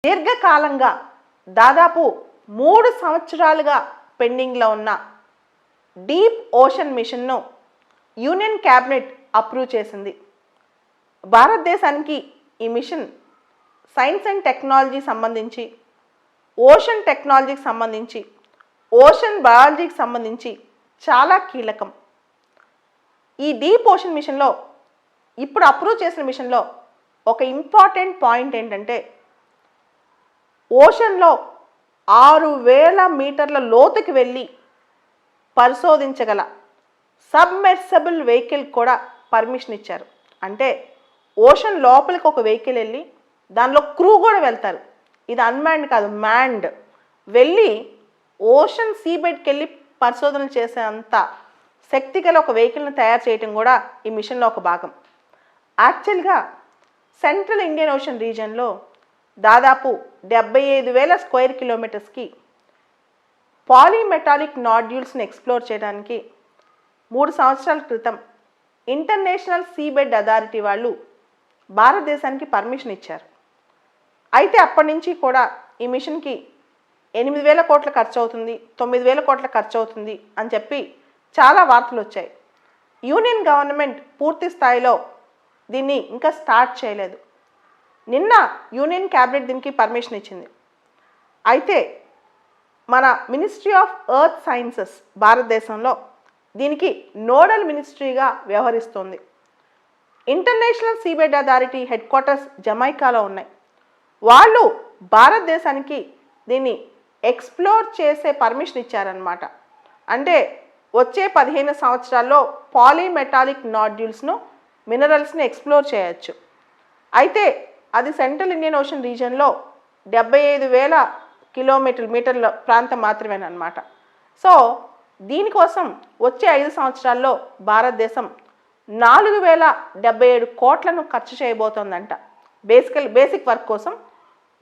దీర్ఘకాలంగా దాదాపు 3 సంవత్సరాలుగా పెండింగ్లో ఉన్న డీప్ ఓషన్ మిషన్ను యూనియన్ క్యాబినెట్ అప్రూవ్ చేసింది. భారతదేశానికి ఈ మిషన్ సైన్స్ అండ్ టెక్నాలజీ సంబంధించి, ఓషన్ టెక్నాలజీకి సంబంధించి, ఓషన్ బయాలజీకి సంబంధించి చాలా కీలకం. ఈ డీప్ ఓషన్ మిషన్లో ఇప్పుడు అప్రూవ్ చేసిన మిషన్లో ఒక ఇంపార్టెంట్ పాయింట్ ఏంటంటే, ఓషన్లో 6000 మీటర్ల లోతుకి వెళ్ళి పరిశోధించగల సబ్మెర్సిబుల్ వెహికల్ కూడా పర్మిషన్ ఇచ్చారు. అంటే ఓషన్ లోపలికి ఒక వెహికల్ వెళ్ళి దానిలో క్రూ కూడా వెళ్తారు. ఇది అన్మ్యాన్డ్ కాదు, మ్యాన్డ్ వెళ్ళి ఓషన్ సీబెడ్కి వెళ్ళి పరిశోధనలు చేసేంత శక్తి గల ఒక వెహికల్ని తయారు చేయడం కూడా ఈ మిషన్లో ఒక భాగం. యాక్చువల్గా సెంట్రల్ ఇండియన్ ఓషన్ రీజియన్లో దాదాపు 75,000 స్క్వేర్ కిలోమీటర్స్కి పాలీమెటాలిక్ నాడ్యూల్స్ని ఎక్స్ప్లోర్ చేయడానికి 3 సంవత్సరాల క్రితం ఇంటర్నేషనల్ సీబెడ్ అథారిటీ వాళ్ళు భారతదేశానికి పర్మిషన్ ఇచ్చారు. అయితే అప్పటి నుంచి కూడా ఈ మిషన్కి 8,000 కోట్ల ఖర్చు అవుతుంది, 9,000 కోట్ల ఖర్చు అవుతుంది అని చెప్పి చాలా వార్తలు వచ్చాయి. యూనియన్ గవర్నమెంట్ పూర్తి స్థాయిలో దీన్ని ఇంకా స్టార్ట్ చేయలేదు. నిన్న యూనియన్ క్యాబినెట్ దీనికి పర్మిషన్ ఇచ్చింది. అయితే మన మినిస్ట్రీ ఆఫ్ ఎర్త్ సైన్సెస్ భారతదేశంలో దీనికి నోడల్ మినిస్ట్రీగా వ్యవహరిస్తుంది. International seabed authority headquarters జమైకాలో ఉన్నాయి. వాళ్ళు భారతదేశానికి దీన్ని ఎక్స్ప్లోర్ చేసే పర్మిషన్ ఇచ్చారనమాట. అంటే వచ్చే 15 సంవత్సరాల్లో పాలీమెటాలిక్ నాడ్యూల్స్ను, మినరల్స్ని ఎక్స్ప్లోర్ చేయొచ్చు. అయితే అది సెంట్రల్ ఇండియన్ ఓషన్ రీజియన్లో 75,000 మీటర్ల ప్రాంతం మాత్రమేనమాట. సో దీనికోసం వచ్చే 5 సంవత్సరాల్లో భారతదేశం 4,077 కోట్లను ఖర్చు చేయబోతోందంట. బేసిక్ వర్క్ కోసం,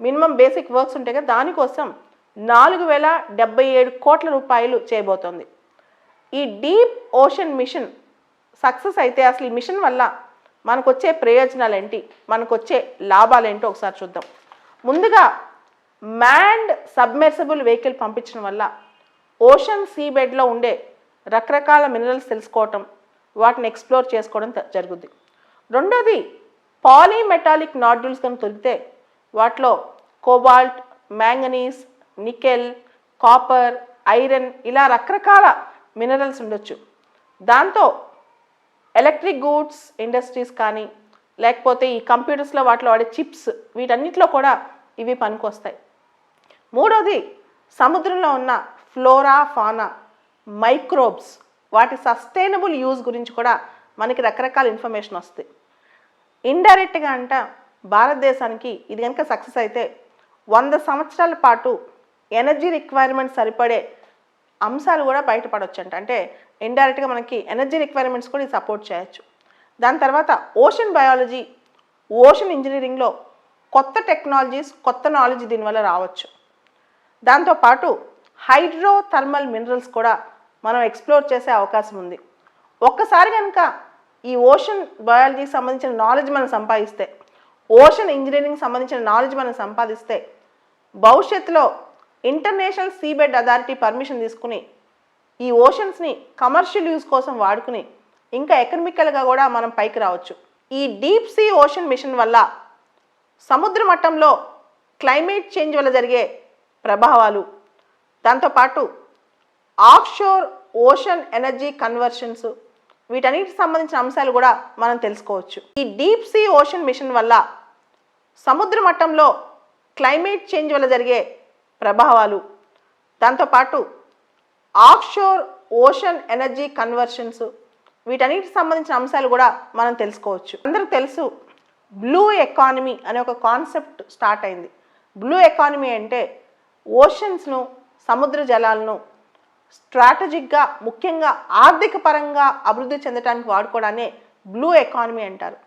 మినిమం బేసిక్ వర్క్స్ ఉంటాయి కదా, దానికోసం 4,077 కోట్ల రూపాయలు చేయబోతోంది. ఈ డీప్ ఓషన్ మిషన్ సక్సెస్ అయితే అసలు ఈ మిషన్ వల్ల మనకు వచ్చే ప్రయోజనాలు ఏంటి, మనకు వచ్చే లాభాలు ఏంటో ఒకసారి చూద్దాం. ముందుగా మ్యాన్డ్ సబ్మెర్సిబుల్ వెహికల్ పంపించడం వల్ల ఓషన్ సీబెడ్లో ఉండే రకరకాల మినరల్స్ తెలుసుకోవటం, వాటిని ఎక్స్ప్లోర్ చేసుకోవడం జరుగుద్ది. రెండోది పాలీమెటాలిక్ నాడ్యూల్స్ కనుక దొరికితే వాటిలో cobalt, manganese, nickel, copper, iron ఇలా రకరకాల మినరల్స్ ఉండొచ్చు. దాంతో ఎలక్ట్రిక్ గూడ్స్ ఇండస్ట్రీస్ కానీ, లేకపోతే ఈ కంప్యూటర్స్లో వాటిలో వాడే చిప్స్, వీటన్నిటిలో కూడా ఇవి పనికొస్తాయి. మూడోది సముద్రంలో ఉన్న ఫ్లోరా, ఫానా, మైక్రోబ్స్, వాటి సస్టైనబుల్ యూజ్ గురించి కూడా మనకి రకరకాల ఇన్ఫర్మేషన్ వస్తుంది. ఇండైరెక్ట్గా అంట భారతదేశానికి ఇది కనుక సక్సెస్ అయితే 100 సంవత్సరాల పాటు ఎనర్జీ రిక్వైర్మెంట్స్ సరిపడే అంశాలు కూడా బయటపడవచ్చు. అంటే ఇండైరెక్ట్గా మనకి ఎనర్జీ రిక్వైర్మెంట్స్ కూడా సపోర్ట్ చేయొచ్చు. దాని తర్వాత ఓషన్ బయాలజీ, ఓషన్ ఇంజనీరింగ్లో కొత్త టెక్నాలజీస్, కొత్త నాలెడ్జ్ దీనివల్ల రావచ్చు. దాంతోపాటు హైడ్రో థర్మల్ మినరల్స్ కూడా మనం ఎక్స్ప్లోర్ చేసే అవకాశం ఉంది. ఒక్కసారి కనుక ఈ ఓషన్ బయాలజీకి సంబంధించిన నాలెడ్జ్ మనం సంపాదిస్తే, ఓషన్ ఇంజనీరింగ్ సంబంధించిన నాలెడ్జ్ మనం సంపాదిస్తే, భవిష్యత్తులో ఇంటర్నేషనల్ సీబెడ్ అథారిటీ పర్మిషన్ తీసుకుని ఈ ఓషన్స్ని కమర్షియల్ యూజ్ కోసం వాడుకుని ఇంకా ఎకనామికల్గా కూడా మనం పైకి రావచ్చు. ఈ డీప్ సీ ఓషన్ మిషన్ వల్ల సముద్ర మట్టంలో క్లైమేట్ చేంజ్ వల్ల జరిగే ప్రభావాలు, దాంతోపాటు ఆఫ్షోర్ ఓషన్ ఎనర్జీ కన్వర్షన్స్, వీటన్నిటికి సంబంధించిన అంశాలు కూడా మనం తెలుసుకోవచ్చు. ఈ డీప్ సీ ఓషన్ మిషన్ వల్ల సముద్ర మట్టంలో క్లైమేట్ చేంజ్ వల్ల జరిగే ప్రభావాలు, దాంతోపాటు ఆఫ్షోర్ ఓషన్ ఎనర్జీ కన్వర్షన్స్, వీటన్నిటికి సంబంధించిన అంశాలు కూడా మనం తెలుసుకోవచ్చు. అందరికీ తెలుసు బ్లూ ఎకానమీ అనే ఒక కాన్సెప్ట్ స్టార్ట్ అయింది. బ్లూ ఎకానమీ అంటే ఓషన్స్ను, సముద్ర జలాలను స్ట్రాటజిక్గా, ముఖ్యంగా ఆర్థిక పరంగా అభివృద్ధి చెందడానికి వాడుకోవడాన్ని బ్లూ ఎకానమీ అంటారు.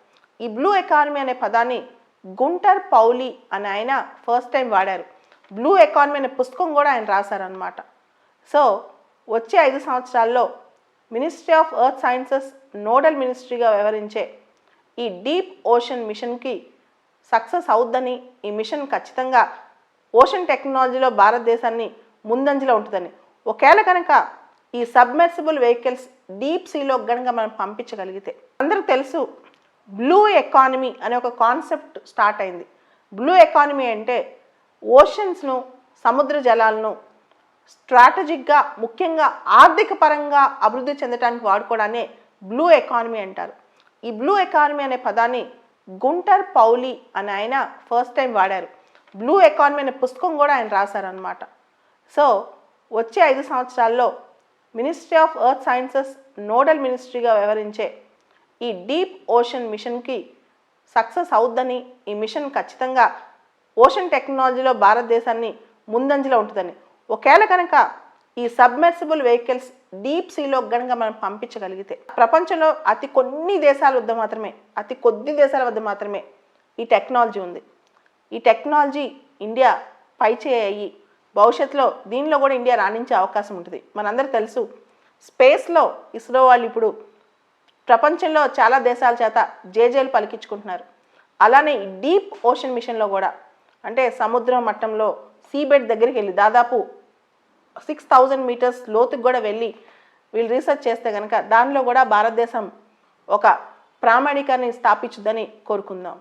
ఈ బ్లూ ఎకానమీ అనే పదాన్ని గుంటర్ పౌలి అని ఆయన ఫస్ట్ టైం వాడారు. బ్లూ ఎకానమీ అనే పుస్తకం కూడా ఆయన రాశారనమాట. సో వచ్చే 5 సంవత్సరాల్లో ministry of earth sciences nodal మినిస్ట్రీగా వ్యవహరించే ఈ డీప్ ఓషన్ మిషన్కి సక్సెస్ అవుద్దని, ఈ మిషన్ ఖచ్చితంగా ఓషన్ టెక్నాలజీలో భారతదేశాన్ని ముందంజలో ఉంటుందని, ఒకవేళ కనుక ఈ సబ్మెర్సిబుల్ వెహికల్స్ డీప్ సీలో కనుక మనం పంపించగలిగితే, అందరికి తెలుసు బ్లూ ఎకానమీ అనే ఒక కాన్సెప్ట్ స్టార్ట్ అయింది. బ్లూ ఎకానమీ అంటే ఓషన్స్ను, సముద్ర జలాలను స్ట్రాటజిక్గా, ముఖ్యంగా ఆర్థిక పరంగా అభివృద్ధి చెందడానికి వాడుకోవడాన్ని బ్లూ ఎకానమీ అంటారు. ఈ బ్లూ ఎకానమీ అనే పదాన్ని గుంటర్ పౌలి అని ఆయన ఫస్ట్ టైం వాడారు. బ్లూ ఎకానమీ అనే పుస్తకం కూడా ఆయన రాశారనమాట. సో వచ్చే 5 సంవత్సరాల్లో ministry of earth sciences nodal మినిస్ట్రీగా వ్యవహరించే ఈ డీప్ ఓషన్ మిషన్కి సక్సెస్ అవుద్దని, ఈ మిషన్ ఖచ్చితంగా ఓషన్ టెక్నాలజీలో భారతదేశాన్ని ముందంజలో ఉంటుందని, ఒకవేళ కనుక ఈ సబ్మెర్సిబుల్ వెహికల్స్ డీప్ సీలో కనుక మనం పంపించగలిగితే, ప్రపంచంలో అతి కొద్ది దేశాల వద్ద మాత్రమే ఈ టెక్నాలజీ ఉంది. ఈ టెక్నాలజీ ఇండియా పైచేయి అయ్యి భవిష్యత్తులో దీనిలో కూడా ఇండియా రాణించే అవకాశం ఉంటుంది. మనందరికీ తెలుసు స్పేస్లో ఇస్రో వాళ్ళు ఇప్పుడు ప్రపంచంలో చాలా దేశాల చేత జేజేలు పలికించుకుంటున్నారు. అలానే ఈ డీప్ ఓషన్ మిషన్లో కూడా, అంటే సముద్రం మట్టంలో సీబెడ్ దగ్గరికి వెళ్ళి దాదాపు 6000 మీటర్స్ లోతుకు కూడా వెళ్ళి వీళ్ళు రీసెర్చ్ చేస్తే కనుక దానిలో కూడా భారతదేశం ఒక ప్రామాణికాన్ని స్థాపించుద్దని కోరుకుందాం.